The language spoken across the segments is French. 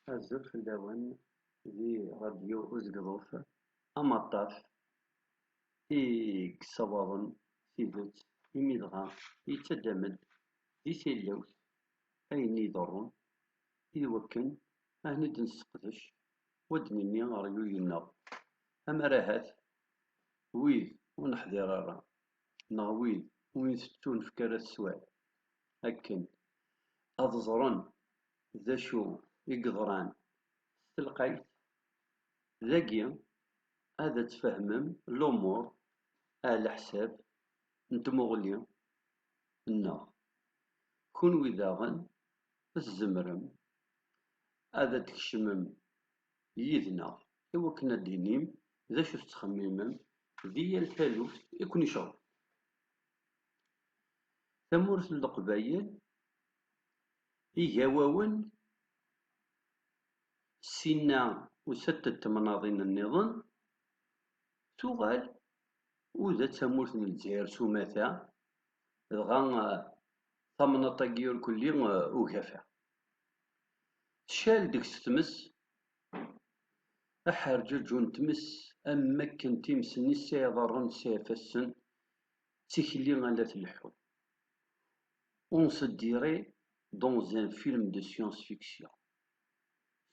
Azul fell-awen di radyu Uzegḍuf Amaṭṭaf i yessawaḍen tidet imi dɣa yettadam-d di tilawt ayen iḍerrun iwakken ad nseqdec u ad nini aɣyul-nneɣ amar ahat wid ur neḥḍir ara neɣ wid ur ntettunefk ara teswiɛt akken ad ẓren d acu i yeḍran s telqayt dagi ad tfehmem lumuṛ ar leḥsab n tmuɣli-nneɣ. Kunwi daɣen tzemrem ad tkecmem yid-neɣ iwakken ad d-tinim d acu tettxemmimem di yal taluft i ken-iceɣben. Tamurt n Leqbayel igawawen sina u settet temnaḍin-nniḍen tuɣal uda d tamurt n Lezzayer s umata dɣa tamnaḍt-agi irkelli ugafa. Tcal deg-s tmes aḥerǧaǧu n tmes am wakken times-nni sa iḍarren sa ifassen d tikli ala tleḥḥu. On se dirait dans un film de science-fiction.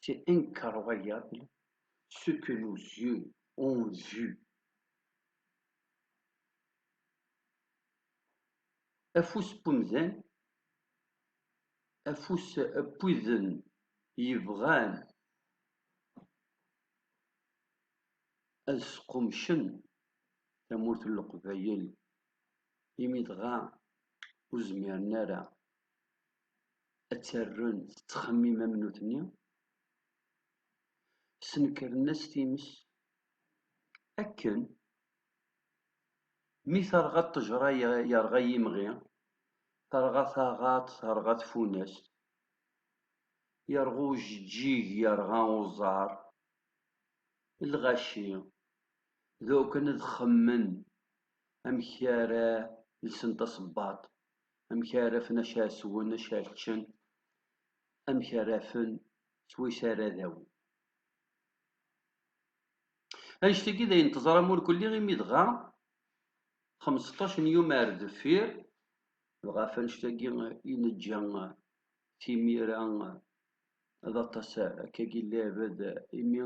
C'est incroyable ce que nos yeux ont vu. Afus n umdan, afus n widen yebɣan ad squmcen tamurt n Leqbayel imi dɣa ur zmiren ara ad terren tettxemmim am nutni, snenkren-as times akken mi terɣa ṭṭejṛa yerɣa yimɣi, terɣa taɣaṭ terɣa tfunast, yerɣa ujeǧǧig yerɣa uẓar, lɣaci dawkan ad xemmen amek ara lsen tasebbaḍt, amek ara afen acu swen acu ččen, amek ara afen swayes ara d-awin. Annect-agi d ayen teẓram irkelli imi dɣa 15 n yum ar deffir dɣa ɣef annect-agi i neǧǧa timira ad aṭas akkagi leɛbad imi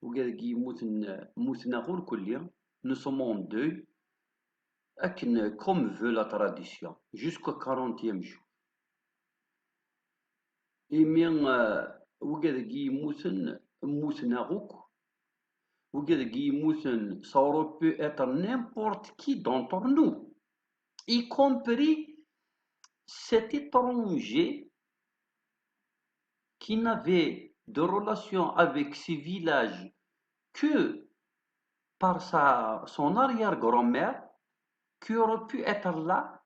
wagi yemmuten-aɣ irkelli. Nous sommes en deuil akken comme veut la tradition jusqu'au 40e jour. Imi wagi yemmuten-aɣ akk, wagi yemmuten, ça aurait pu être n'importe qui d'entre nous, y compris cet étranger qui n'avait de relation avec ces villages que par son arrière-grand-mère, qui aurait pu être là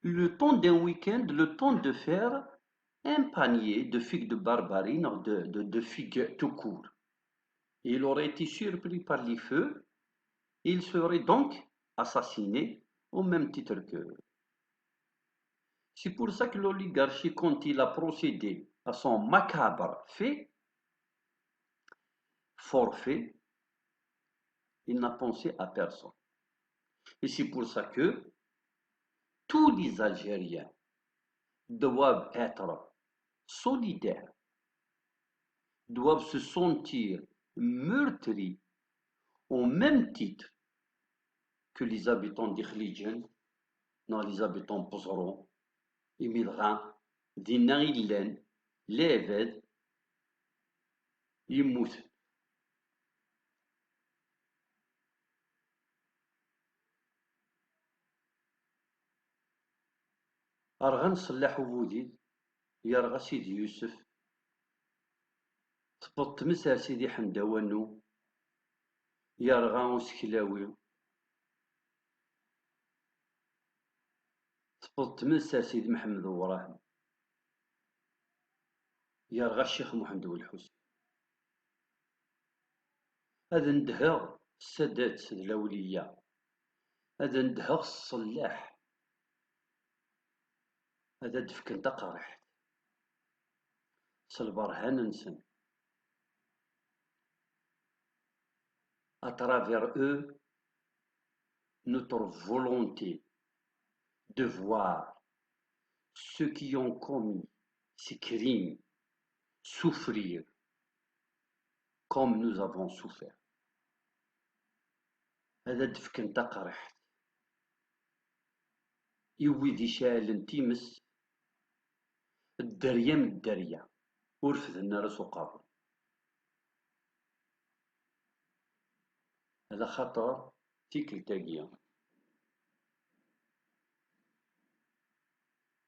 le temps d'un week-end, le temps de faire un panier de figues de barbarie, non, de figues tout court. Il aurait été surpris par les feux et il serait donc assassiné au même titre que. C'est pour ça que l'oligarchie, quand il a procédé à son macabre fait, forfait, il n'a pensé à personne. Et c'est pour ça que tous les Algériens doivent être solidaires, doivent se sentir meurtris au même titre que les habitants d'Ikhlidjen, non, les habitants de Pozoron, immigrants, dinna illan, l'Eved, yemmuten. Rɣa nṣellaḥ ubudid, yerɣa Sidi Yusef, tewweḍ tmes ar Sidi Ḥemda Wanu, yerɣa Useklawi, tewweḍ tmes ar Sidi Mḥemmed Wrahim, yerɣa Ccix Muḥemmed Welḥusen. Ad ndheɣ Sadat d Lawliya, ad ndheɣ ṣṣellaḥ, ad d-fken taqerḥt. Selbarhanensen. À travers eux, notre volonté de voir ceux qui ont commis ces crimes souffrir comme nous avons souffert. هذا دفك نتا قرحت يويدي شاعل تيمس الدريا من الدريا ورفدنا راسو قابل هذا خطر تيكل تاقيا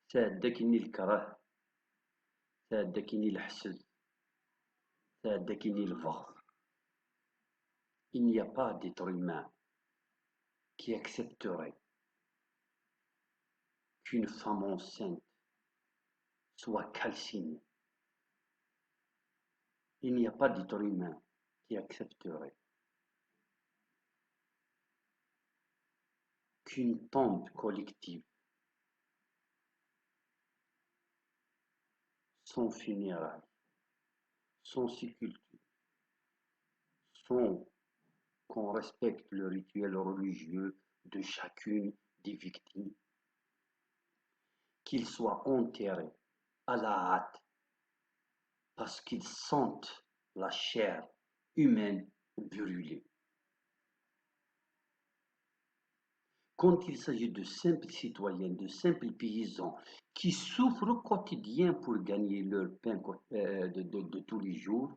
سادكني الكره سادكني الحسد سادكني البغض. Il n'y a pas d'être humain qui accepterait qu'une femme enceinte soit calcinée. Il n'y a pas d'être humain qui accepterait qu'une tombe collective sans funérailles, sans sépulture, sans qu'on respecte le rituel religieux de chacune des victimes, qu'ils soient enterrés à la hâte parce qu'ils sentent la chair humaine brûler. Quand il s'agit de simples citoyens, de simples paysans qui souffrent au quotidien pour gagner leur pain de tous les jours,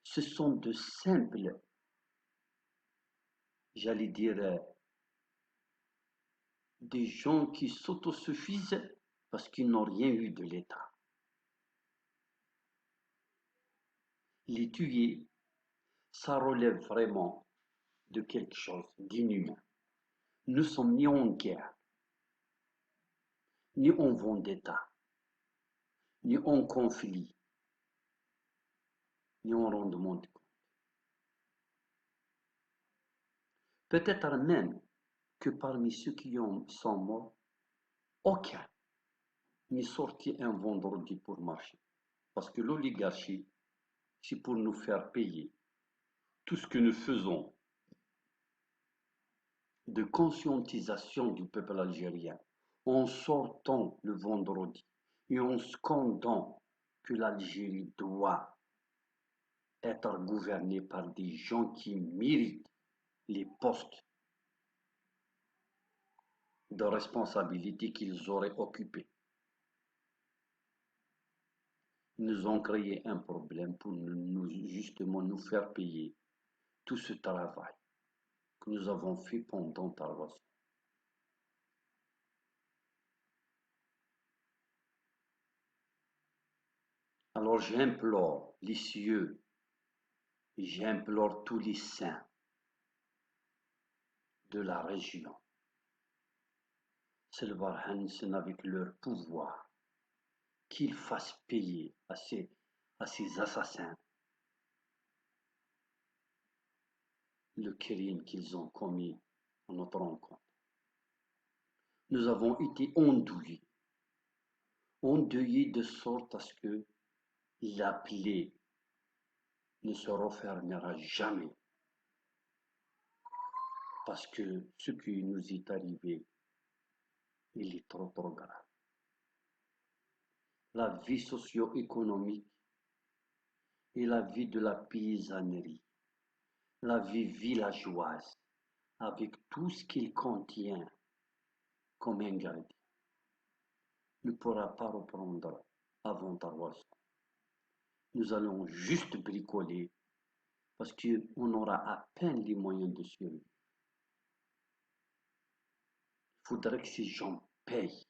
ce sont de simples, j'allais dire, des gens qui s'autosuffisent parce qu'ils n'ont rien eu de l'État. Les tuer, ça relève vraiment de quelque chose d'inhumain. Nous sommes ni en guerre, ni en vendetta, ni en conflit, ni en rendement de compte. Peut-être même que parmi ceux qui sont morts, aucun n'est sorti un vendredi pour marcher. Parce que l'oligarchie, c'est pour nous faire payer tout ce que nous faisons de conscientisation du peuple algérien en sortant le vendredi et en scandant que l'Algérie doit être gouvernée par des gens qui méritent les postes de responsabilité qu'ils auraient occupés. Ils nous ont créé un problème pour justement nous faire payer tout ce travail que nous avons fait pendant 3 ans. Alors j'implore les cieux et j'implore tous les saints de la région, Selbarhansen avec leur pouvoir, qu'ils fassent payer à ces assassins le crime qu'ils ont commis à notre rencontre. Nous avons été endeuillés de sorte à ce que la plaie ne se refermera jamais. Parce que ce qui nous est arrivé, il est trop grave. La vie socio-économique et la vie de la paysannerie, la vie villageoise, avec tout ce qu'il contient comme ingrédient, ne pourra pas reprendre avant 3 ans. Nous allons juste bricoler parce qu'on aura à peine les moyens de survivre. Il faudrait que ces gens payent.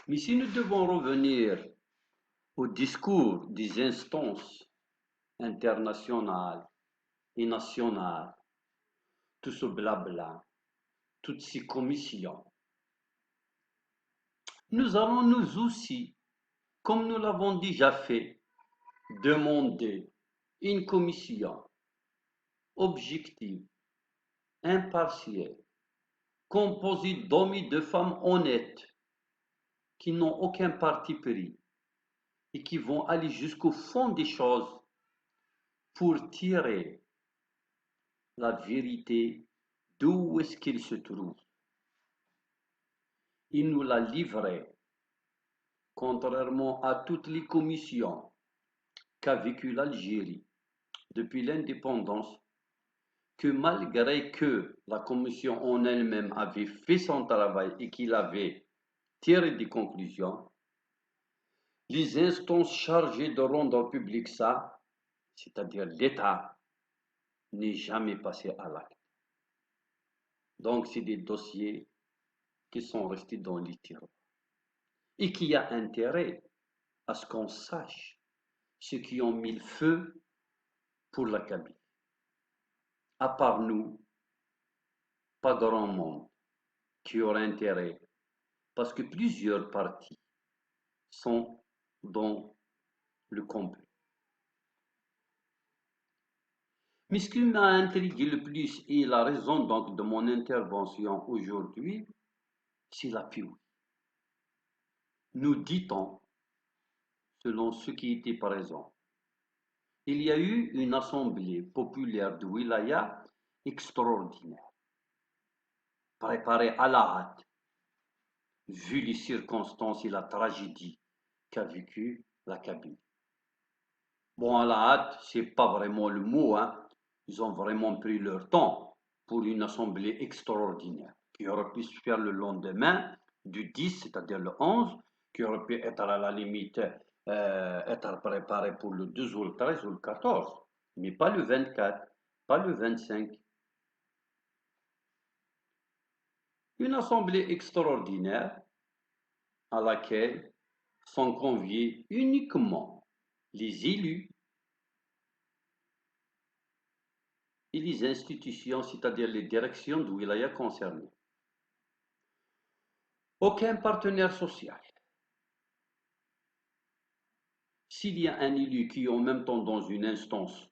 Mais si nous devons revenir au discours des instances internationales et nationales, tout ce blabla, toutes ces commissions, nous allons nous aussi, comme nous l'avons déjà fait, demander une commission objective, impartiale, composée d'hommes et de femmes honnêtes, qui n'ont aucun parti pris, et qui vont aller jusqu'au fond des choses pour tirer la vérité d'où est-ce qu'il se trouve. Il nous l'a livré, contrairement à toutes les commissions qu'a vécu l'Algérie depuis l'indépendance, que malgré que la commission en elle-même avait fait son travail et qu'il avait tiré des conclusions, les instances chargées de rendre public ça, c'est-à-dire l'État, n'est jamais passé à l'acte. Donc, c'est des dossiers qui sont restés dans les tiroirs. Et qui a intérêt à ce qu'on sache ceux qui ont mis le feu pour la Kabylie. À part nous, pas grand monde qui aurait intérêt, parce que plusieurs partis sont dans le complot. Mais ce qui m'a intrigué le plus et la raison donc de mon intervention aujourd'hui, c'est la PIOUI. Nous dit-on, selon ceux qui étaient présents, il y a eu une assemblée populaire de wilaya extraordinaire, préparée à la hâte, vu les circonstances et la tragédie qu'a vécu la Kabylie. Bon, à la hâte, c'est pas vraiment le mot, hein. Ils ont vraiment pris leur temps pour une assemblée extraordinaire qui aurait pu se faire le lendemain du 10, c'est-à-dire le 11, qui aurait pu être à la limite être préparé pour le 12 ou le 13 ou le 14, mais pas le 24, pas le 25. Une assemblée extraordinaire à laquelle sont conviés uniquement les élus et les institutions, c'est-à-dire les directions de wilaya concernées. Aucun partenaire social. S'il y a un élu qui est en même temps dans une instance,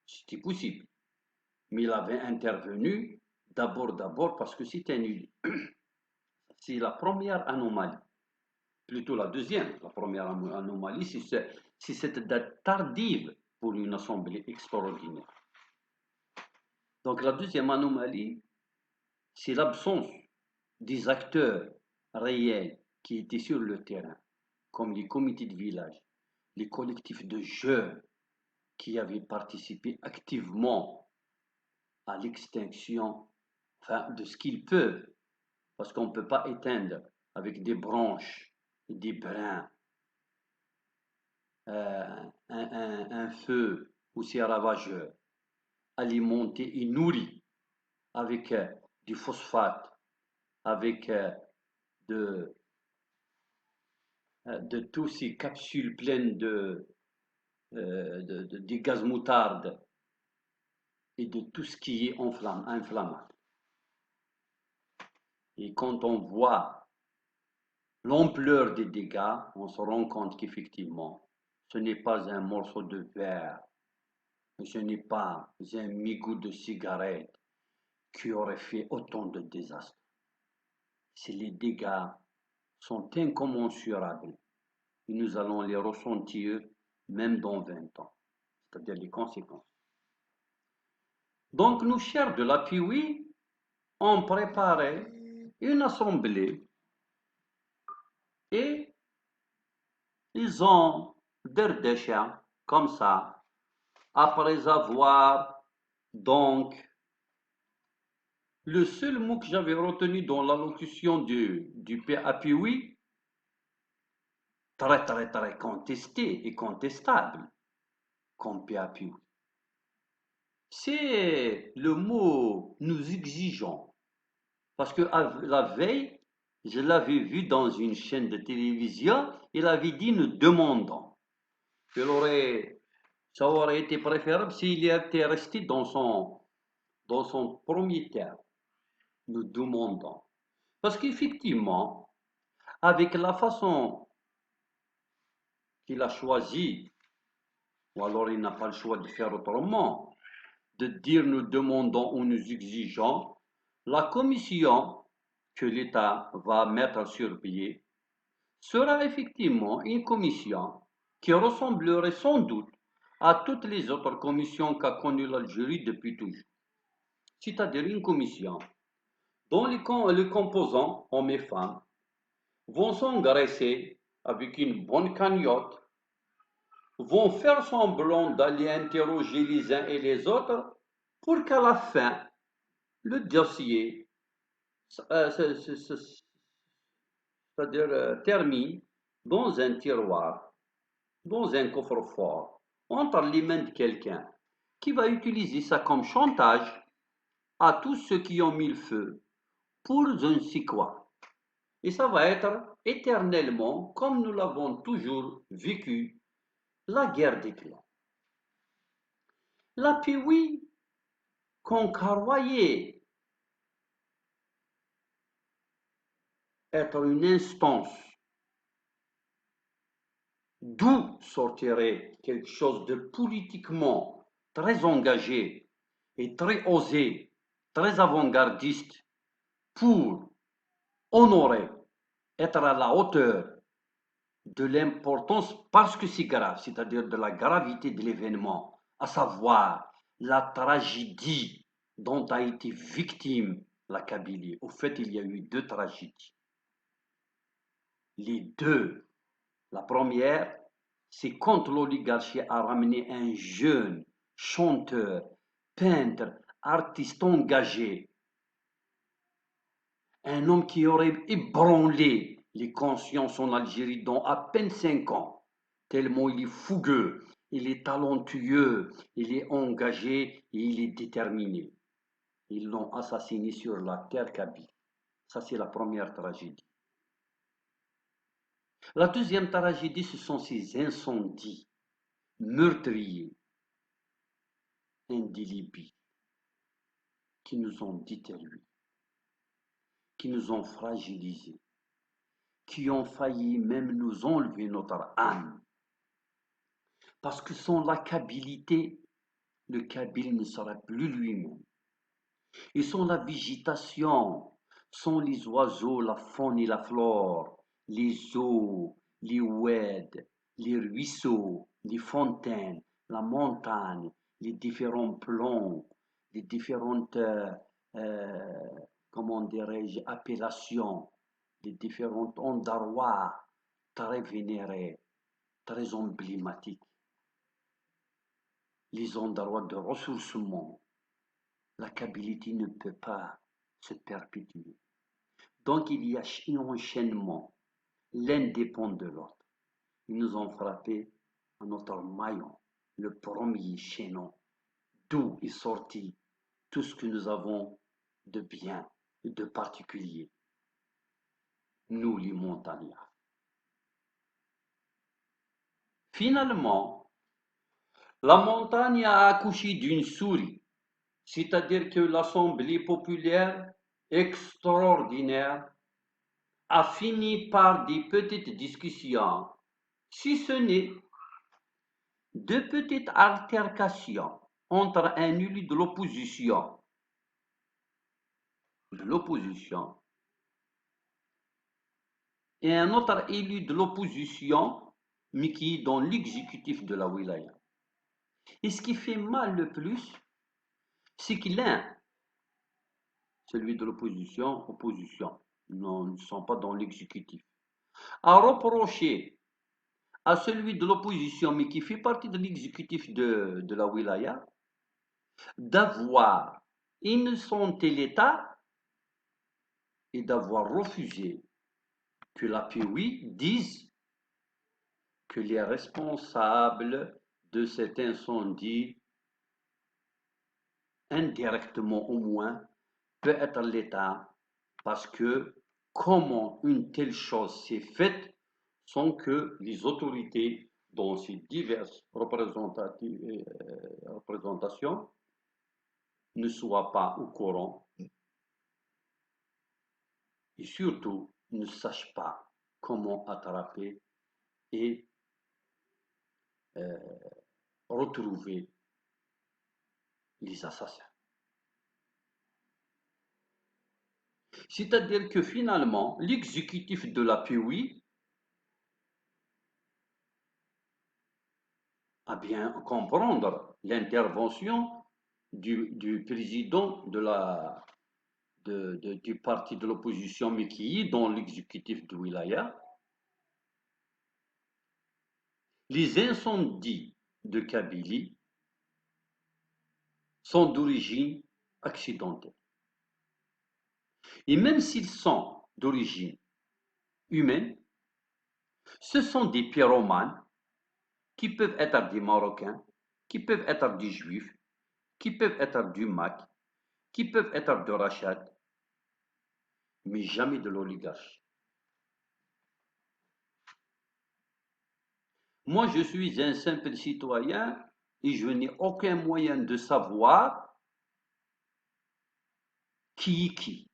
c'était possible, mais il avait intervenu d'abord parce que c'est un élu. C'est la première anomalie, plutôt la deuxième. La première anomalie, c'est cette date tardive pour une assemblée extraordinaire. Donc la deuxième anomalie, c'est l'absence des acteurs réels qui étaient sur le terrain, comme les comités de village, les collectifs de jeunes qui avaient participé activement à l'extinction, enfin, de ce qu'ils peuvent, parce qu'on ne peut pas éteindre avec des branches et des brins un feu aussi ravageur, alimenté et nourri avec du phosphate, avec de tous ces capsules pleines de gaz moutarde et de tout ce qui est inflammable. Et quand on voit l'ampleur des dégâts, on se rend compte qu'effectivement, ce n'est pas un morceau de verre, ce n'est pas un mégot de cigarette qui aurait fait autant de désastres. Si les dégâts sont incommensurables, et nous allons les ressentir même dans 20 ans, c'est-à-dire les conséquences. Donc, nos chers de la PIOUI ont préparé une assemblée et ils ont derdéché comme ça, après avoir donc le seul mot que j'avais retenu dans l'allocution du PAPI, très contesté et contestable comme PAPI, c'est le mot nous exigeons. Parce que la veille, je l'avais vu dans une chaîne de télévision, il avait dit nous demandons. Ça aurait été préférable s'il était resté dans son premier terme. Nous demandons. Parce qu'effectivement, avec la façon qu'il a choisi, ou alors il n'a pas le choix de faire autrement, de dire nous demandons ou nous exigeons, la commission que l'État va mettre sur pied sera effectivement une commission qui ressemblerait sans doute à toutes les autres commissions qu'a connues l'Algérie depuis toujours. C'est-à-dire une commission dont les composants, hommes et femmes, vont s'engraisser avec une bonne cagnotte, vont faire semblant d'aller interroger les uns et les autres pour qu'à la fin, le dossier, c'est-à-dire termine dans un tiroir, dans un coffre-fort, entre les mains de quelqu'un qui va utiliser ça comme chantage à tous ceux qui ont mis le feu pour je ne sais quoi. Et ça va être éternellement, comme nous l'avons toujours vécu, la guerre des clans. La Piwi, qu'on croyait être une instance d'où sortirait quelque chose de politiquement très engagé et très osé, très avant-gardiste pour honorer, être à la hauteur de l'importance parce que c'est grave, c'est-à-dire de la gravité de l'événement, à savoir la tragédie dont a été victime la Kabylie. Au fait, il y a eu deux tragédies. Les deux. La première, c'est quand l'oligarchie a ramené un jeune chanteur, peintre, artiste engagé, un homme qui aurait ébranlé les consciences en Algérie dans à peine 5 ans, tellement il est fougueux, il est talentueux, il est engagé et il est déterminé. Ils l'ont assassiné sur la terre kabyle. Ça, c'est la première tragédie. La deuxième tragédie, ce sont ces incendies meurtriers, indélébiles, qui nous ont détruits, qui nous ont fragilisés, qui ont failli même nous enlever notre âme. Parce que sans la Kabylie, le Kabyle ne serait plus lui-même. Et sans la végétation, sans les oiseaux, la faune et la flore, les eaux, les oueds, les ruisseaux, les fontaines, la montagne, les différents plans, les différentes, comment dirais-je, appellations, les différents endroits très vénérés, très emblématiques, les endroits de ressourcement. La Kabylie ne peut pas se perpétuer. Donc il y a un enchaînement, l'un dépend de l'autre. Ils nous ont frappé à notre maillon, le premier chaînon, d'où est sorti tout ce que nous avons de bien et de particulier, nous les montagnards. Finalement, la montagne a accouché d'une souris, c'est-à-dire que l'Assemblée populaire extraordinaire a fini par des petites discussions, si ce n'est de petites altercations entre un élu de l'opposition et un autre élu de l'opposition, mais qui est dans l'exécutif de la wilaya. Et ce qui fait mal le plus, c'est que l'un, celui de opposition, non, ne sont pas dans l'exécutif, a reproché à celui de l'opposition, mais qui fait partie de l'exécutif de la wilaya, d'avoir innocenté l'État et d'avoir refusé que la POI dise que les responsables de cet incendie, indirectement au moins, peut être l'État, parce que comment une telle chose s'est faite sans que les autorités, dans ces diverses représentations, ne soient pas au courant et surtout ne sachent pas comment attraper et retrouver les assassins. C'est-à-dire que finalement, l'exécutif de la POI à bien comprendre l'intervention du président du parti de l'opposition, mais qui est dans l'exécutif de Wilaya. Les incendies de Kabylie sont d'origine accidentelle. Et même s'ils sont d'origine humaine, ce sont des pyromanes qui peuvent être des Marocains, qui peuvent être des Juifs, qui peuvent être du MAC, qui peuvent être de Rachad, mais jamais de l'oligarche. Moi, je suis un simple citoyen et je n'ai aucun moyen de savoir qui est qui.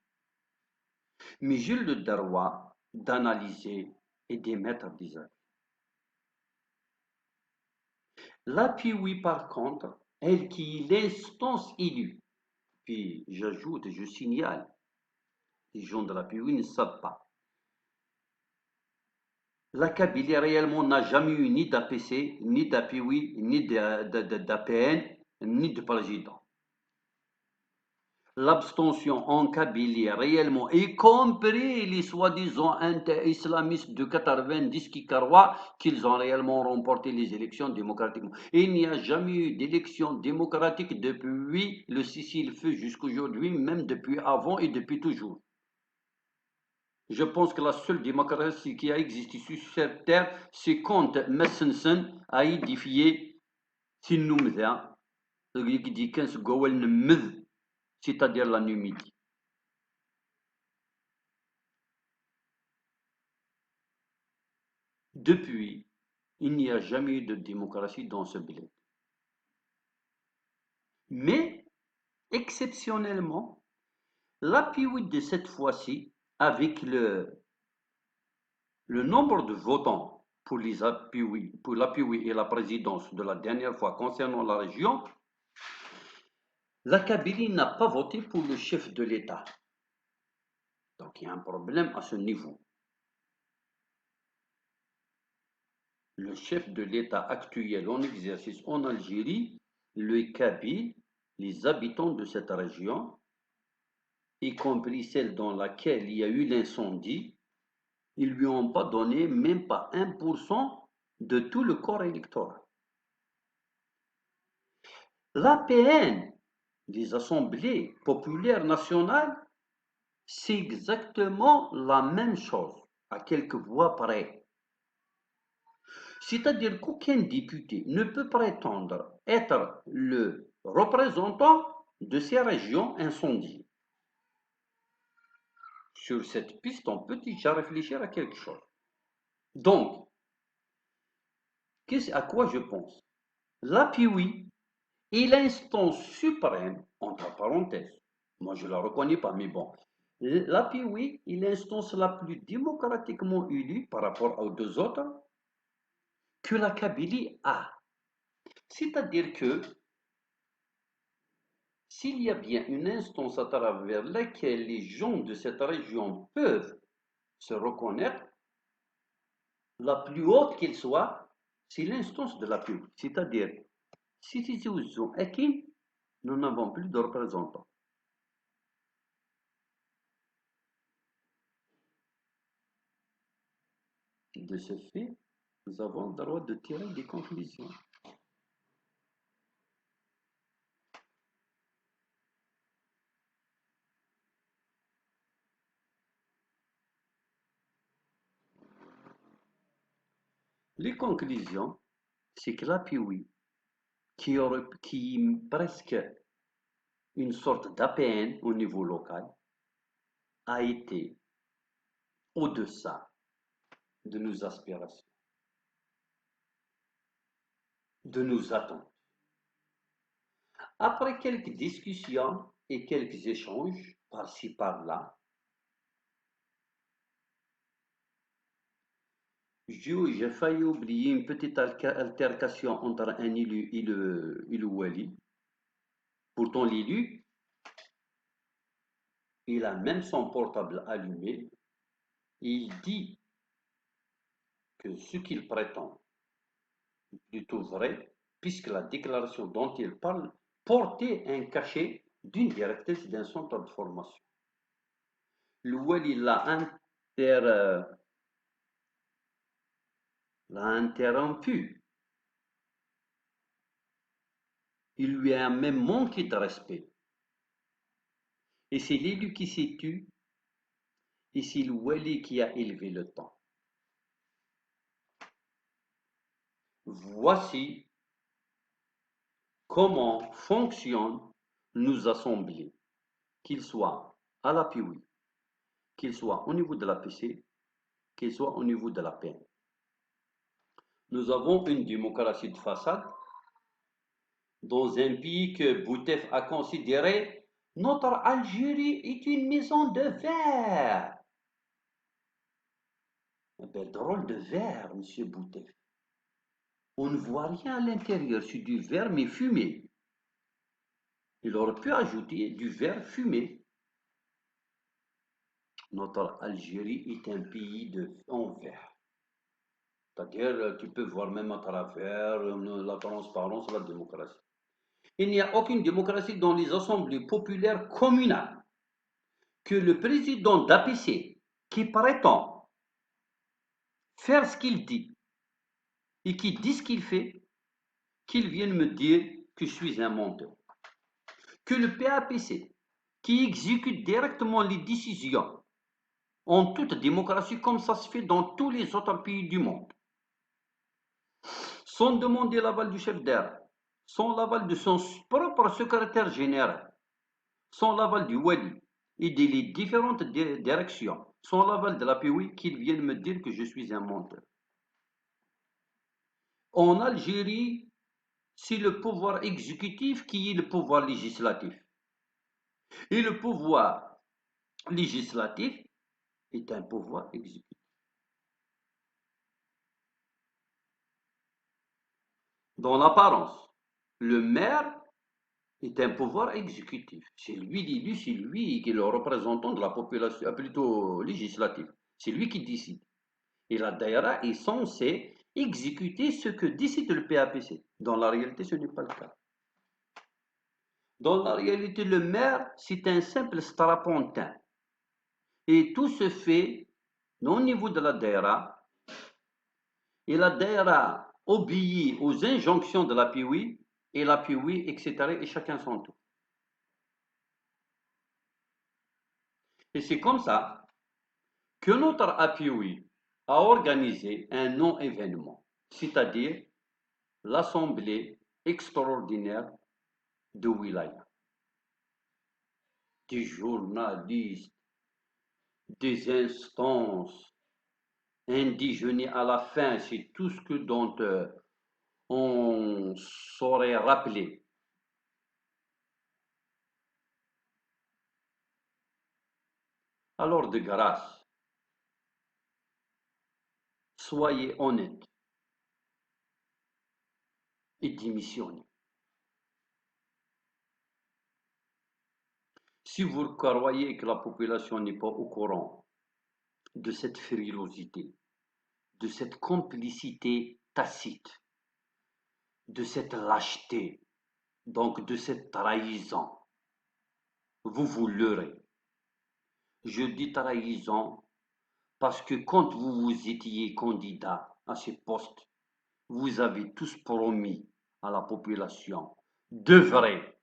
Mais j'ai le droit d'analyser et d'émettre des avis. La PIOui, par contre, elle qui est l'instance élue, puis j'ajoute et je signale, les gens de la PIOui ne savent pas. La Kabylie réellement n'a jamais eu ni d'APC, ni d'APIOui, ni d'APN, ni de président. L'abstention en Kabylie réellement, y compris les soi-disant islamistes de 90 qui croient qu'ils ont réellement remporté les élections démocratiquement. Il n'y a jamais eu d'élection démocratique depuis le cessez-le-feu jusqu'aujourd'hui, même depuis avant et depuis toujours. Je pense que la seule démocratie qui a existé sur cette terre, c'est quand Messensen a édifié Sinnoumza, qui dit 15 Gowel Nmez, c'est-à-dire la Numidie. Depuis, il n'y a jamais eu de démocratie dans ce bled. Mais, exceptionnellement, l'API de cette fois-ci, avec le nombre de votants pour l'API et la présidence de la dernière fois concernant la région, la Kabylie n'a pas voté pour le chef de l'État. Donc il y a un problème à ce niveau. Le chef de l'État actuel en exercice en Algérie, le Kabyle, les habitants de cette région, y compris celle dans laquelle il y a eu l'incendie, ils lui ont pas donné même pas 1% de tout le corps électoral. L'APN des assemblées populaires nationales, c'est exactement la même chose, à quelques voix près. C'est-à-dire qu'aucun député ne peut prétendre être le représentant de ces régions incendiées. Sur cette piste, on peut déjà réfléchir à quelque chose. Donc, à quoi je pense? L'API est l'instance suprême, entre parenthèses. Moi, je ne la reconnais pas, mais bon. L'API est l'instance la plus démocratiquement élue par rapport aux deux autres que la Kabylie a. C'est-à-dire que s'il y a bien une instance à travers laquelle les gens de cette région peuvent se reconnaître, la plus haute qu'elle soit, c'est l'instance de la PUB. C'est-à-dire, si nous sommes acquis, nous n'avons plus de représentants. De ce fait, nous avons le droit de tirer des conclusions. Les conclusions, c'est que la PIOI, qui est presque une sorte d'APN au niveau local, a été au-deçà de nos aspirations, de nos attentes. Après quelques discussions et quelques échanges par-ci par-là, j'ai failli oublier une petite altercation entre un élu et le Wali. Pourtant, l'élu, il a même son portable allumé et il dit que ce qu'il prétend est plutôt vrai, puisque la déclaration dont il parle portait un cachet d'une directrice d'un centre de formation. Le Wali l'a interrompu. Il lui a même manqué de respect. Et c'est l'élu qui s'est tu, et c'est le Wali qui a élevé le temps. Voici comment fonctionnent nos assemblées, qu'ils soient à la PIOui, qu'ils soient au niveau de la PC, qu'ils soient au niveau de la PN. Nous avons une démocratie de façade dans un pays que Boutef a considéré notre Algérie est une maison de verre. Un bel drôle de verre, monsieur Boutef. On ne voit rien à l'intérieur, c'est du verre mais fumé. Il aurait pu ajouter du verre fumé. Notre Algérie est un pays en verre. C'est-à-dire, tu peux voir même à travers la transparence, la démocratie. Il n'y a aucune démocratie dans les assemblées populaires communales que le président d'APC, qui prétend faire ce qu'il dit et qui dit ce qu'il fait, qu'il vienne me dire que je suis un menteur. Que le PAPC, qui exécute directement les décisions en toute démocratie comme ça se fait dans tous les autres pays du monde, sans demander l'aval du chef d'État, sans l'aval de son propre secrétaire général, sans l'aval du Wali et des différentes directions, sans l'aval de la POI, qu'ils viennent me dire que je suis un menteur. En Algérie, c'est le pouvoir exécutif qui est le pouvoir législatif. Et le pouvoir législatif est un pouvoir exécutif. Dans l'apparence, le maire est un pouvoir exécutif. C'est lui l'élu, c'est lui qui est le représentant de la population, plutôt législatif. C'est lui qui décide. Et la daïra est censée exécuter ce que décide le PAPC. Dans la réalité, ce n'est pas le cas. Dans la réalité, le maire, c'est un simple strapontin. Et tout se fait au niveau de la daïra. Et la daïra obéit aux injonctions de la PIOui, et la PIOui, etc. Et chacun son tour. Et c'est comme ça que notre APIOui a organisé un non-événement, c'est-à-dire l'Assemblée extraordinaire de Wilaya. Des journalistes, des instances, un déjeuner à la fin, c'est tout ce que dont on saurait rappeler. Alors de grâce, soyez honnêtes et démissionnez. Si vous croyez que la population n'est pas au courant de cette frilosité, de cette complicité tacite, de cette lâcheté, donc de cette trahison, vous vous leurrez. Je dis trahison parce que quand vous étiez candidat à ce poste, vous avez tous promis à la population d'œuvrer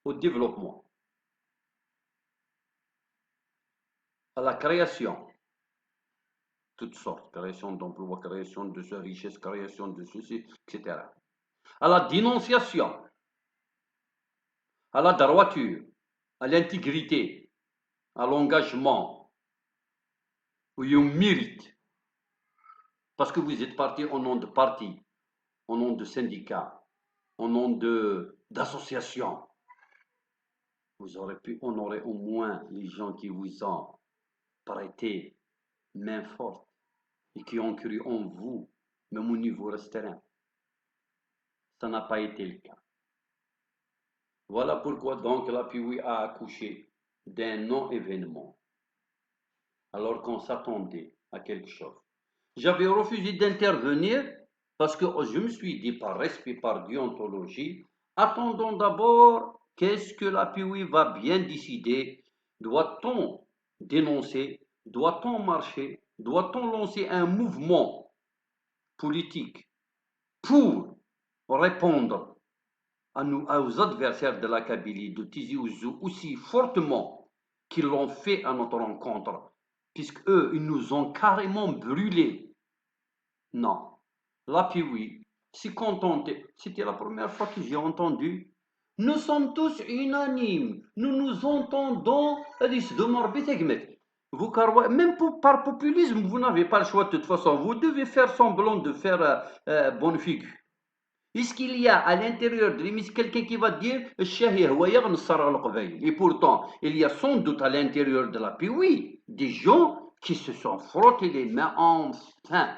au développement, à la création, toutes sortes, création d'emplois, création de richesses, création de ceci, etc. À la dénonciation, à la droiture, à l'intégrité, à l'engagement, au mérite. Parce que vous êtes parti au nom de partis, au nom de syndicats, au nom d'associations. Vous aurez pu honorer au moins les gens qui vous ont prêté main forte et qui ont cru en vous, même au niveau restreint. Ça n'a pas été le cas. Voilà pourquoi donc la PIOui a accouché d'un non-événement, alors qu'on s'attendait à quelque chose. J'avais refusé d'intervenir Parce que je me suis dit, par respect, par déontologie, attendons d'abord qu'est-ce que la PUI va bien décider. Doit-on dénoncer? Doit-on marcher? Doit-on lancer un mouvement politique pour répondre à nous, aux adversaires de la Kabylie, de Tizi Ouzou, aussi fortement qu'ils l'ont fait à notre rencontre, puisque eux, ils nous ont carrément brûlés. Non. La Piwi s'est contentée. C'était la première fois que j'ai entendu. Nous sommes tous unanimes. Nous nous entendons. Vous, même par populisme, vous n'avez pas le choix de toute façon. Vous devez faire semblant de faire bonne figure. Est-ce qu'il y a à l'intérieur de l'hémicycle quelqu'un qui va dire et pourtant, il y a sans doute à l'intérieur de la PUI des gens qui se sont frottés les mains enfin.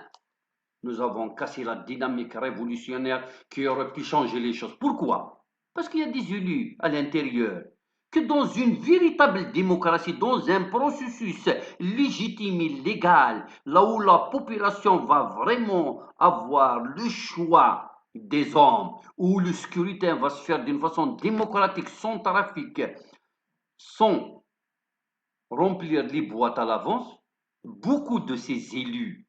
Nous avons cassé la dynamique révolutionnaire qui aurait pu changer les choses. Pourquoi? Parce qu'il y a des élus à l'intérieur que dans une véritable démocratie, dans un processus légitime et légal, là où la population va vraiment avoir le choix des hommes, où le scrutin va se faire d'une façon démocratique, sans trafic, sans remplir les boîtes à l'avance, beaucoup de ces élus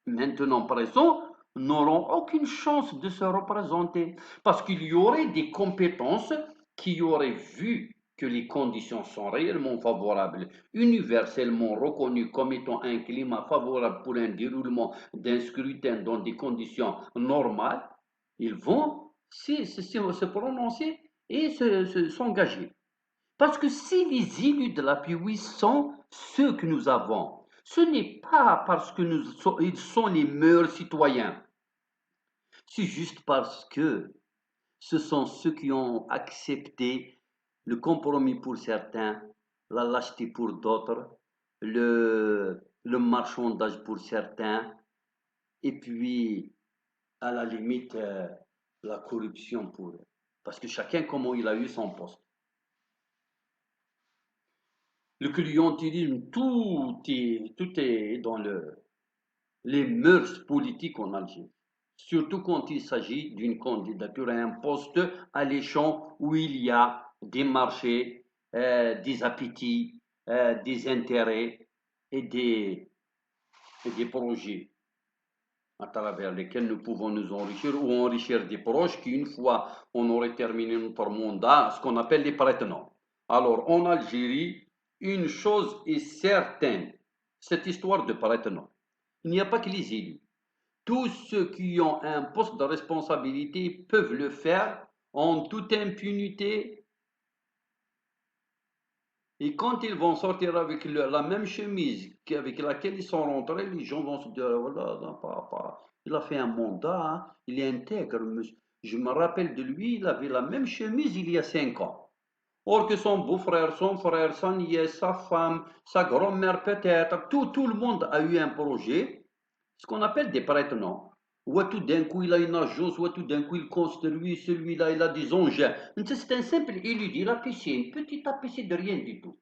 maintenant présents n'auront aucune chance de se représenter parce qu'il y aurait des compétences qui auraient vu que les conditions sont réellement favorables, universellement reconnues comme étant un climat favorable pour un déroulement d'un scrutin dans des conditions normales, ils vont se prononcer et s'engager. Parce que si les élus de la PUI sont ceux que nous avons, ce n'est pas parce que ils sont les meilleurs citoyens, c'est juste parce que ce sont ceux qui ont accepté le compromis pour certains, la lâcheté pour d'autres, le marchandage pour certains, et puis à la limite la corruption pour eux. Parce que chacun, comment il a eu son poste. Le clientélisme, tout est dans les mœurs politiques en Algérie. Surtout quand il s'agit d'une candidature à un poste alléchant où il y a des marchés, des appétits, des intérêts et des projets à travers lesquels nous pouvons nous enrichir ou enrichir des proches qui, une fois on aurait terminé notre mandat, ce qu'on appelle les prête-noms. Alors, en Algérie, une chose est certaine, cette histoire de prête-noms. Il n'y a pas que les élus. Tous ceux qui ont un poste de responsabilité peuvent le faire en toute impunité. Et quand ils vont sortir avec la même chemise avec laquelle ils sont rentrés, les gens vont se dire, voilà, non, il a fait un mandat, hein, il est intègre. Je me rappelle de lui, il avait la même chemise il y a 5 ans. Or que son beau-frère, son frère, sa nièce, sa femme, sa grand-mère peut-être, tout le monde a eu un projet, ce qu'on appelle des prête-noms. Ou tout d'un coup il a une agence, ou tout d'un coup il construit, celui-là il a des engins. C'est un simple érudit, il a pêché, une petite apécie de rien du tout.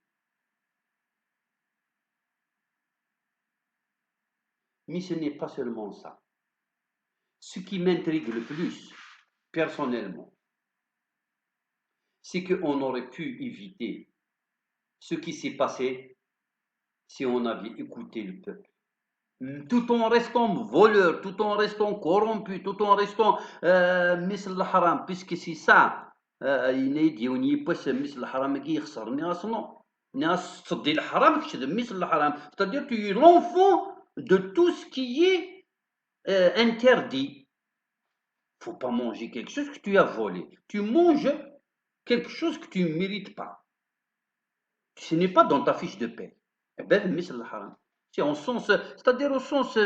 Mais ce n'est pas seulement ça. Ce qui m'intrigue le plus, personnellement, c'est qu'on aurait pu éviter ce qui s'est passé si on avait écouté le peuple. Tout en restant voleur, tout en restant corrompu, tout en restant مثل الحرام, puisque c'est ça, ينادي ونيبس مثل الحرام كي يخسر ناس نو ناس تصدي الحرام كتشد مثل الحرام, c'est-à-dire tu es l'enfant de tout ce qui est interdit. Faut pas manger quelque chose que tu as volé. Tu manges quelque chose que tu ne mérites pas. Ce n'est pas dans ta fiche de paie. Eh ben, مثل الحرام. C'est en sens, c'est-à-dire au sens,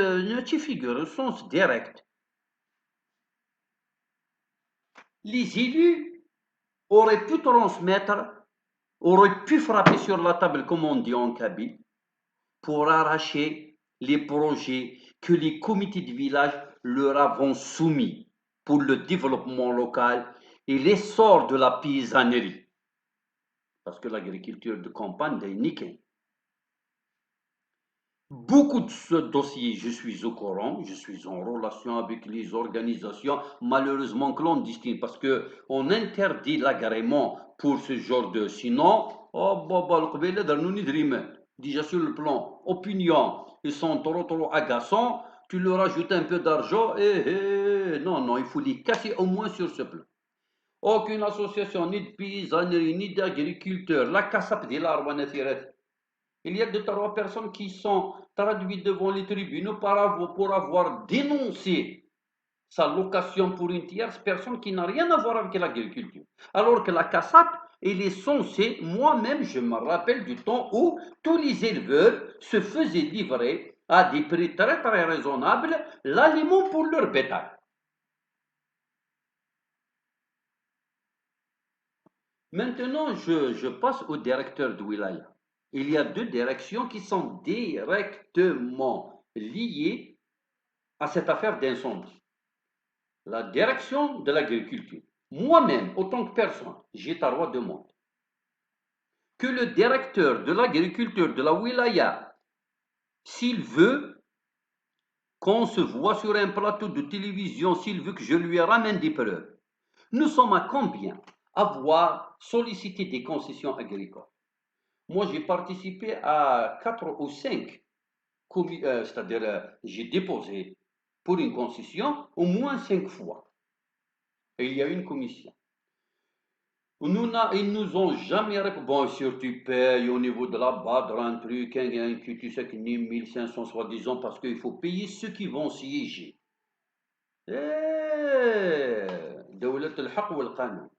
figure, au sens direct. Les élus auraient pu transmettre, auraient pu frapper sur la table, comme on dit en Kabylie, pour arracher les projets que les comités de village leur avons soumis pour le développement local et l'essor de la paysannerie. Parce que l'agriculture de campagne est niquée. Beaucoup de ce dossier, je suis au courant, je suis en relation avec les organisations, malheureusement clandestines, parce que on interdit l'agrément pour ce genre de. Sinon, oh, القبيلة درنوني دريمان. Déjà sur le plan opinion, ils sont trop agaçants. Tu leur ajoutes un peu d'argent et non, non, il faut les casser au moins sur ce plan. Aucune association, ni de paysannerie, ni d'agriculteurs. La CASAP dit l'arbre il y a deux, trois personnes qui sont traduites devant les tribunaux pour avoir dénoncé sa location pour une tierce personne qui n'a rien à voir avec l'agriculture. Alors que la CASAP, il est censé, moi-même, je me rappelle du temps où tous les éleveurs se faisaient livrer à des prix très très raisonnables l'aliment pour leur bétail. Maintenant, je passe au directeur de wilaya. Il y a deux directions qui sont directement liées à cette affaire d'incendie. La direction de l'agriculture. Moi-même, en tant que personne, j'ai droit de demande que le directeur de l'agriculture de la wilaya, s'il veut qu'on se voit sur un plateau de télévision, s'il veut que je lui ramène des preuves, nous sommes à combien avoir sollicité des concessions agricoles? Moi, j'ai participé à 4 ou 5, c'est-à-dire j'ai déposé pour une concession au moins 5 fois. Et il y a une commission. Ils nous ont jamais répondu. Bon, sûr, tu payes au niveau de la badre un truc, tu sais qu'il y a 1500 soi-disant parce qu'il faut payer ceux qui vont siéger. دولة الحق والقانون.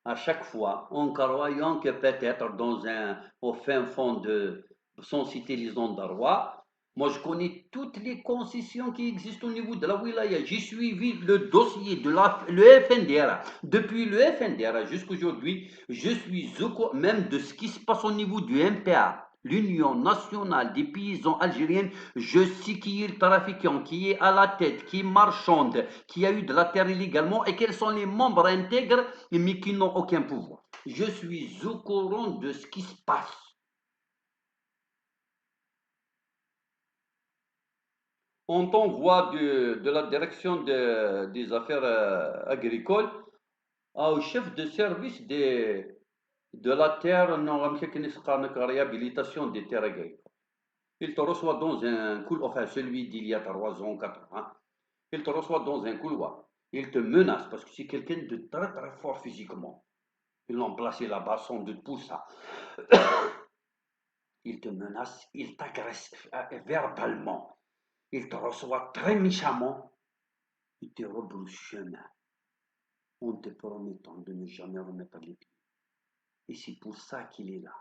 À chaque fois, en croyant que peut-être au fin fond sans citer les zones d'Arwa, moi je connais toutes les concessions qui existent au niveau de la wilaya. J'ai suivi le dossier de le FNDRA. Depuis le FNDRA jusqu'à aujourd'hui, je suis au courant même de ce qui se passe au niveau du MPA. L'Union nationale des paysans algériens, je sais qui est le trafiquant, qui est à la tête, qui marchande, qui a eu de la terre illégalement et quels sont les membres intègres mais qui n'ont aucun pouvoir. Je suis au courant de ce qui se passe. On t'envoie de la direction des affaires agricoles au chef de service de la terre, non, réhabilitation des terres agricoles. Il te reçoit dans un couloir, enfin celui d'il y a 3 ans, 4 ans. Il te reçoit dans un couloir. Il te menace parce que c'est quelqu'un de très très fort physiquement. Ils l'ont placé là-bas sans doute pour ça. Il te menace, il t'agresse verbalement. Il te reçoit très méchamment. Il te rebrousse chemin en te promettant de ne jamais remettre les pieds. Et c'est pour ça qu'il est là.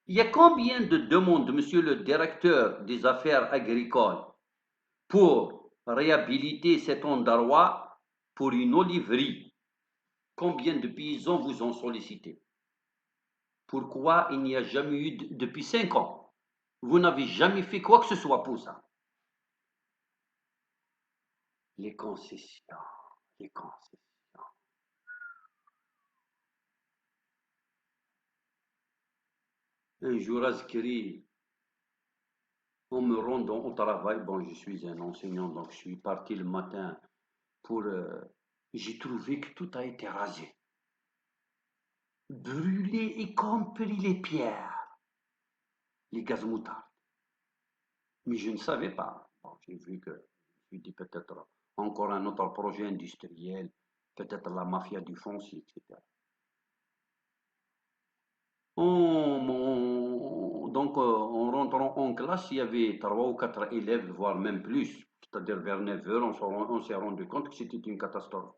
Il y a combien de demandes, monsieur le directeur des affaires agricoles, pour réhabiliter cet endroit pour une oliverie? Combien de paysans vous ont sollicité? Pourquoi il n'y a jamais eu depuis 5 ans? Vous n'avez jamais fait quoi que ce soit pour ça. Les concessions, les concessions. Un jour, Azkiri, en me rendant au travail, bon, je suis un enseignant, donc je suis parti le matin pour. J'ai trouvé que tout a été rasé. Brûlé, y compris les pierres, les gaz moutards. Mais je ne savais pas. Bon, j'ai vu que, je me dis peut-être encore un autre projet industriel, peut-être la mafia du foncier, etc. Donc, en rentrant en classe, il y avait 3 ou 4 élèves, voire même plus. C'est-à-dire vers 9 heures, on s'est rendu compte que c'était une catastrophe.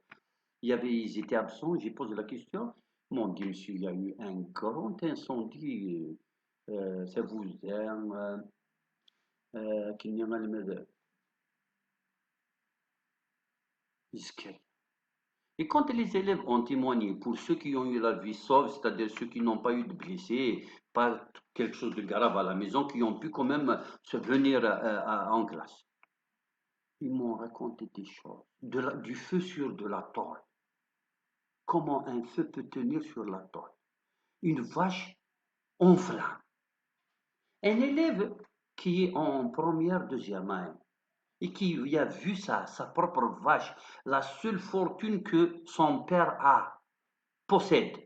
Ils étaient absents, j'ai posé la question. Ils m'ont dit, monsieur, il y a eu un grand incendie. Ça vous aime, qu'il n'y en a le Et quand les élèves ont témoigné, pour ceux qui ont eu la vie sauve, c'est-à-dire ceux qui n'ont pas eu de blessés, pas quelque chose de grave à la maison, qui ont pu quand même se venir en classe, ils m'ont raconté des choses, du feu sur de la tôle. comment un feu peut tenir sur la tôle. Une vache en flamme. Un élève qui est en première, deuxième année et qui a vu sa propre vache, la seule fortune que son père possède.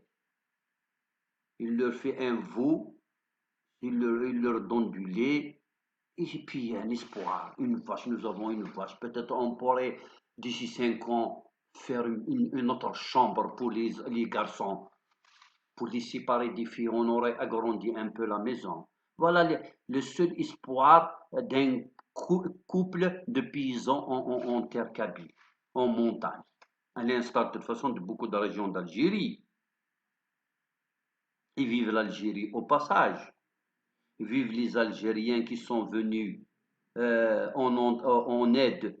Il leur fait un veau, il leur donne du lait, et puis il y a un espoir, une vache, nous avons une vache. Peut-être on pourrait, d'ici 5 ans, faire une autre chambre pour les garçons, pour les séparer des filles. On aurait agrandi un peu la maison. Voilà le seul espoir d'un couple de paysans en terre kabyle, en montagne. À l'instar de toute façon de beaucoup de régions d'Algérie. Ils vivent l'Algérie au passage. Ils vivent les Algériens qui sont venus en aide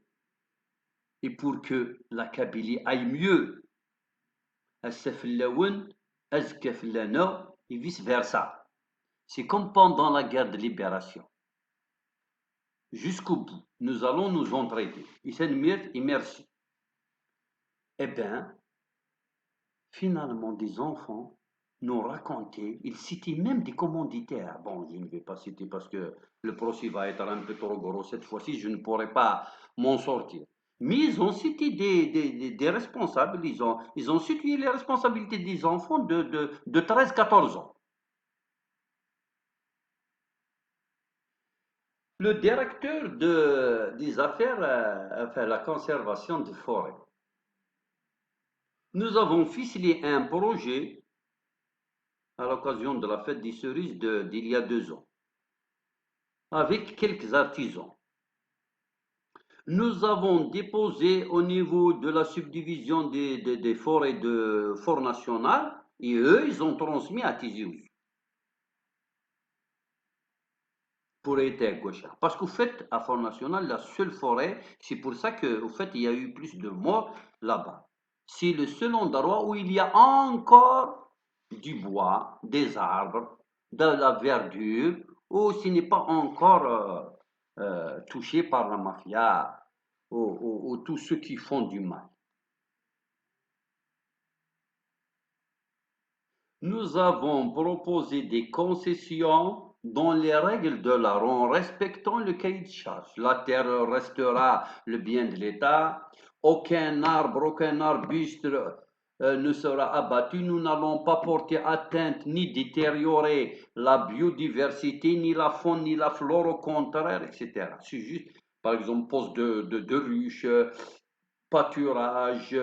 et pour que la Kabylie aille mieux. As-Saflaouen, Az-Kaflana et vice-versa. C'est comme pendant la guerre de libération. Jusqu'au bout, nous allons nous entraider. Isenmir et merci. Eh bien, finalement, des enfants nous racontaient, ils citaient même des commanditaires. Bon, je ne vais pas citer parce que le procès va être un peu trop gros cette fois-ci, je ne pourrai pas m'en sortir. Mais ils ont cité des responsables, ils ont situé les responsabilités des enfants de 13-14 ans. Le directeur des affaires, enfin la conservation des forêts. Nous avons ficelé un projet à l'occasion de la fête des cerises d'il y a 2 ans, avec quelques artisans. Nous avons déposé au niveau de la subdivision des forêts de Fort National et eux, ils ont transmis à Tizi Ouzou pour être gauche. Parce qu'au fait, à Fort National, la seule forêt, c'est pour ça qu'au fait, il y a eu plus de morts là-bas. C'est le seul endroit où il y a encore du bois, des arbres, de la verdure, où ce n'est pas encore touché par la mafia ou tous ceux qui font du mal. Nous avons proposé des concessions dans les règles de l'art en respectant le cahier de charge. La terre restera le bien de l'État. Aucun arbre, aucun arbuste ne sera abattu. Nous n'allons pas porter atteinte ni détériorer la biodiversité, ni la faune, ni la flore, au contraire, etc. C'est juste, par exemple, poste de ruches, pâturage,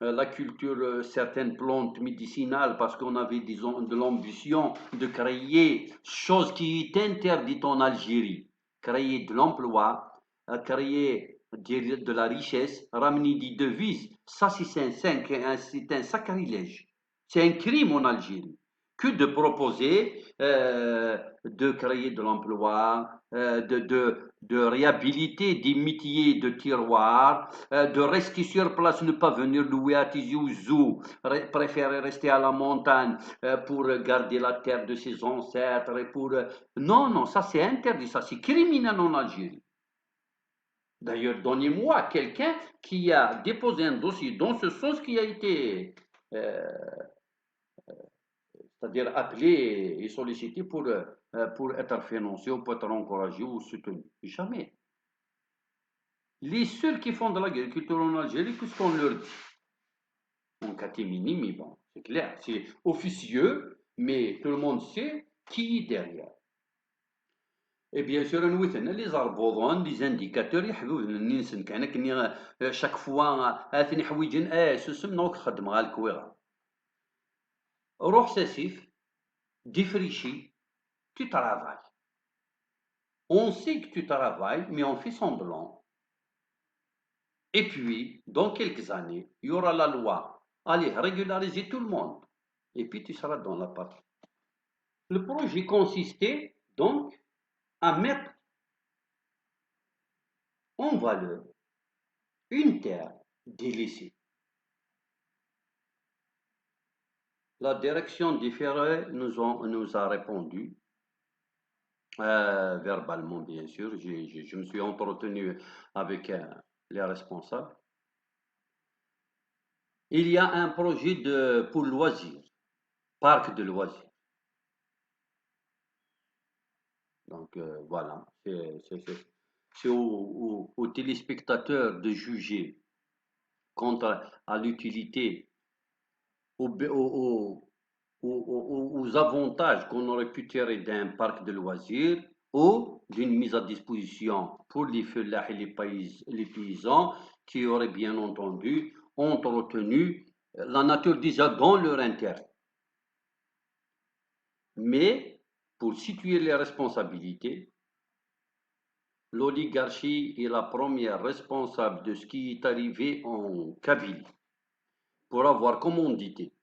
la culture, certaines plantes médicinales, parce qu'on avait, disons, de l'ambition de créer chose qui est interdite en Algérie, créer de l'emploi, créer de la richesse, ramener des devises. Ça, c'est un sacrilège. C'est un crime en Algérie que de proposer de créer de l'emploi, de réhabiliter des métiers de tiroir, de rester sur place, ne pas venir louer à Tizi Ouzou, préférer rester à la montagne pour garder la terre de ses ancêtres. Non, non, ça c'est interdit, ça c'est criminel en Algérie. D'ailleurs, donnez-moi quelqu'un qui a déposé un dossier dans ce sens qui a été, euh, c'est-à-dire appelé et sollicité pour être financé ou pour être encouragé ou soutenu. Jamais. Les seuls qui font de l'agriculture en Algérie, qu'est-ce qu'on leur dit? En catémini, mais bon, c'est clair, c'est officieux, mais tout le monde sait qui est derrière. Et bien sûr, nous avons les arbres, des indicateurs, chaque fois, ce sont nos خدمة الكويرة. روح ساسيف, défriché, tu travailles. On sait que tu travailles, mais on fait semblant. Et puis, dans quelques années, il y aura la loi. Allez, régulariser tout le monde. Et puis, tu seras dans la patrie. Le projet consistait donc à mettre en valeur une terre délaissée. La direction des forêts nous a répondu, verbalement bien sûr. Je me suis entretenu avec les responsables. Il y a un projet pour loisirs, parc de loisirs. Donc voilà, c'est aux téléspectateurs de juger quant à l'utilité, aux, bé- aux avantages qu'on aurait pu tirer d'un parc de loisirs ou d'une mise à disposition pour les fellahs et les paysans qui auraient bien entendu entretenu la nature déjà dans leur intérêt. Mais pour situer les responsabilités, l'oligarchie est la première responsable de ce qui est arrivé en Kabylie pour avoir commandité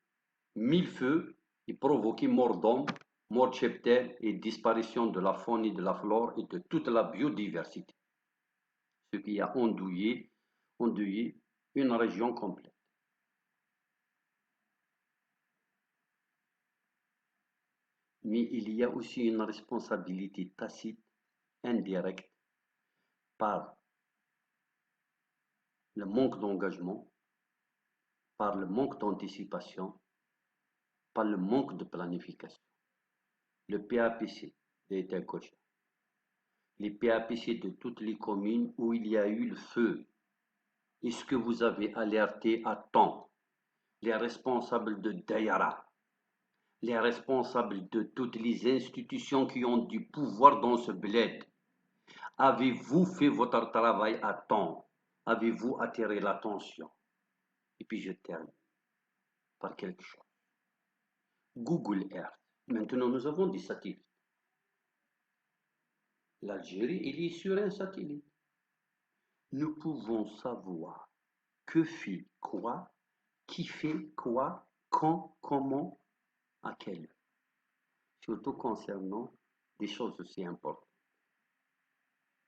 mille feux et provoqué mort d'hommes, mort de cheptel et disparition de la faune et de la flore et de toute la biodiversité, ce qui a endeuillé une région complète. Mais il y a aussi une responsabilité tacite, indirecte, par le manque d'engagement, par le manque d'anticipation, par le manque de planification. Le PAPC était coché. Les PAPC de toutes les communes où il y a eu le feu. Est-ce que vous avez alerté à temps les responsables de Dayara, les responsables de toutes les institutions qui ont du pouvoir dans ce bled? Avez-vous fait votre travail à temps? Avez-vous attiré l'attention? Et puis je termine par quelque chose. Google Earth. Maintenant, nous avons des satellites. L'Algérie, il est sur un satellite. Nous pouvons savoir que fait quoi, qui fait quoi, quand, comment, à quelle heure. Surtout concernant des choses aussi importantes.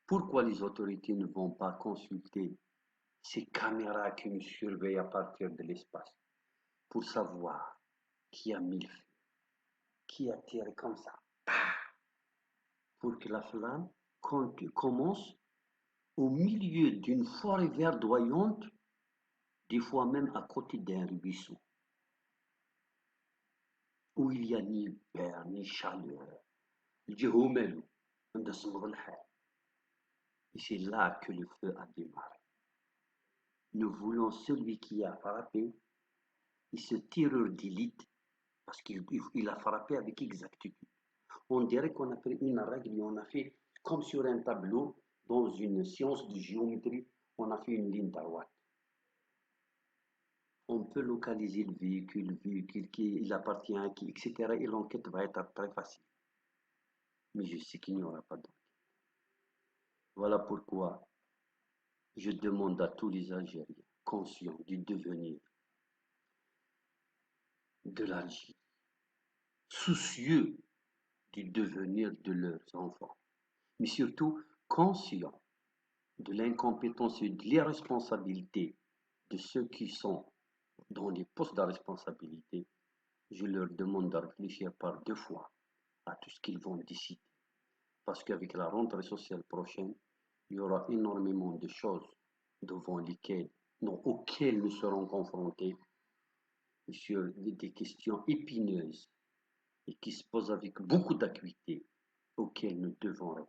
Pourquoi les autorités ne vont pas consulter ces caméras qui nous surveillent à partir de l'espace pour savoir qui a mis le feu, qui a tiré comme ça, pour que la flamme commence au milieu d'une forêt verdoyante, des fois même à côté d'un ruisseau, où il n'y a ni vert, ni chaleur. Et c'est là que le feu a démarré. Nous voulons celui qui a frappé et ce tireur d'élite, parce qu'il a frappé avec exactitude. On dirait qu'on a pris une règle et on a fait comme sur un tableau, dans une science de géométrie, on a fait une ligne droite. On peut localiser le véhicule qui il appartient à qui, etc. Et l'enquête va être très facile. Mais je sais qu'il n'y aura pas d'enquête. Voilà pourquoi je demande à tous les Algériens conscients du devenir de l'Algérie, soucieux du devenir de leurs enfants, mais surtout conscients de l'incompétence et de l'irresponsabilité de ceux qui sont dans les postes de responsabilité. Je leur demande de réfléchir par deux fois à tout ce qu'ils vont décider. Parce qu'avec la rentrée sociale prochaine, il y aura énormément de choses devant lesquelles, non, auxquelles nous serons confrontés sur des questions épineuses et qui se posent avec beaucoup d'acuité, auxquelles nous devons répondre.